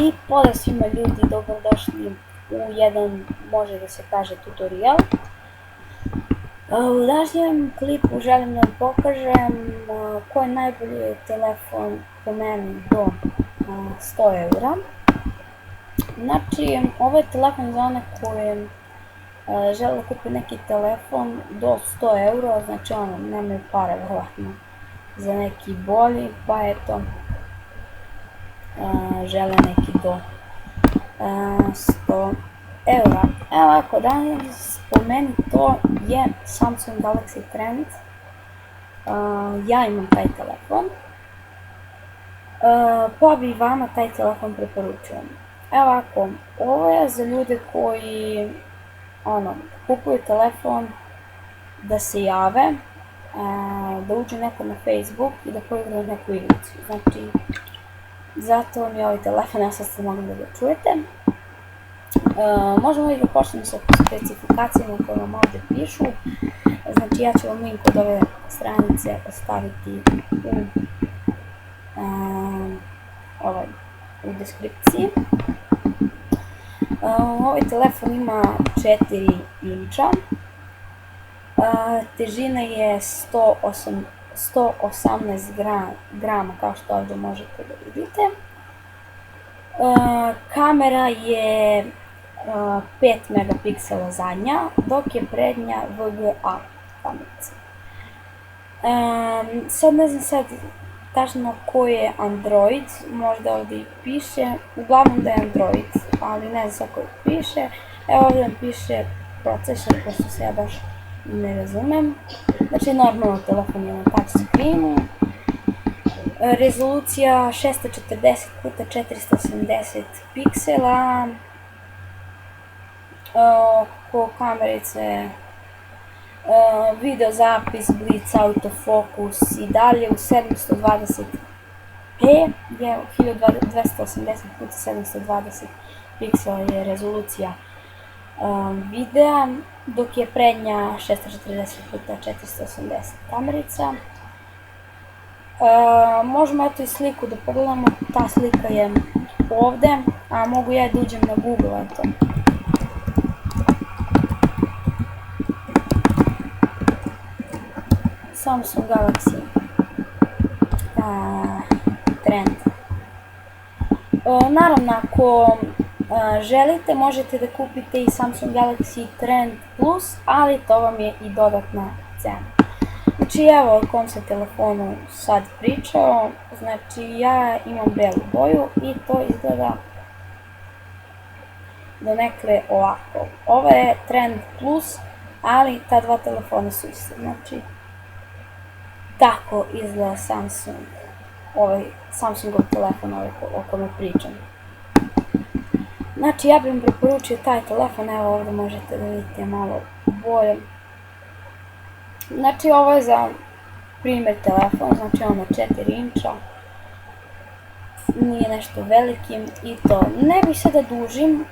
I pozdrav svima ljudi, dobrodošli u jedan, može da se kaže, tutorial. U današnjem klipu želim da vam pokažem koji je najbolji telefon po meni do 100 eura. Znači, ovo je telefon za one koje žele da kupi neki telefon do 100 eura, znači nemaju para vjerojatno za neki bolji, pa eto, žele neki do 100 eura. Evo ovako, danas po meni to je Samsung Galaxy Trend. Ja imam taj telefon, pa bi vama taj telefon preporučujem. Evo ovako, ovo je za ljude koji kupuju telefon da se jave, da uđe neko na Facebook i da poigraju neku igricu. Znači, zato mi je ovaj telefon, ja sad ste mogli da ga čujete. Možemo i da počnemo sa specifikacijama koje vam ovdje pišu. Znači, ja ću vam link od ove stranice ostaviti u deskripciji. Ovaj telefon ima 4 inča, težina je 118 grama, kao što ovdje možete da vidite. Kamera je 5 megapiksela zadnja, dok je prednja VGA kamerica. Sad ne znam tačno koji je Android, možda ovdje piše, uglavnom da je Android, ali ne znam koji piše. Evo ovdje vam piše procesor, pošto se ja baš ne razumem. Znači, normalno telefon je na touch screenu. Rezolucija 640x480 piksela. Oko kamerice video zapis, blic, autofokus i dalje u 720p je 1280x720 piksela je rezolucija videa, dok je prednja 640x480 kamerica. Možemo eto i sliku da pogledamo, ta slika je ovdje, a mogu ja da uđem na Google, eto. Samsung Galaxy Trend. Naravno, ako želite, možete da kupite i Samsung Galaxy Trend Plus, ali to vam je i dodatna cena. Znači, evo o kom sam telefonu sad pričao. Znači, ja imam belu boju i to izgleda donekle ovako. Ovo je Trend Plus, ali ta dva telefona su iste. Znači, tako izgleda Samsungov telefon o kome pričam. Znači, ja bih vam preporučio taj telefon, evo ovdje možete da vidite malo bolje. Znači, ovo je za primjer telefon, znači ono 4 inča, nije nešto velikim i to. Ne bih sada dužim,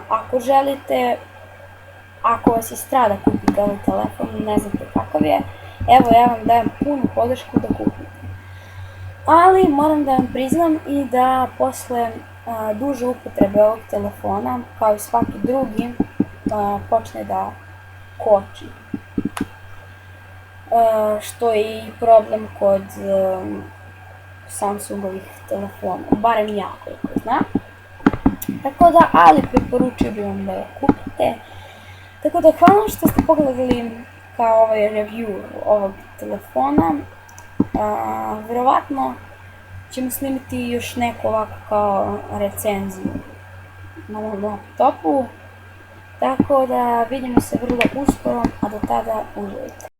ako želite, ako vas je strah da kupite ovaj telefon, ne znate kakav je, evo ja vam dajem punu podršku da kupite. Ali moram da vam priznam i da posle duže upotrebe ovog telefona, kao i svaki drugi, počne da koči. Što je i problem kod Samsungovih telefona, barem ja koliko znam. Tako da, ali preporučio bih vam da ga kupite. Tako da, hvala vam što ste pogledali kao ovaj review ovog telefona. Vjerovatno ćemo snimiti još neku ovako kao recenziju na mom laptopu. Tako da vidimo se vrlo uskoro, a do tada uživajte.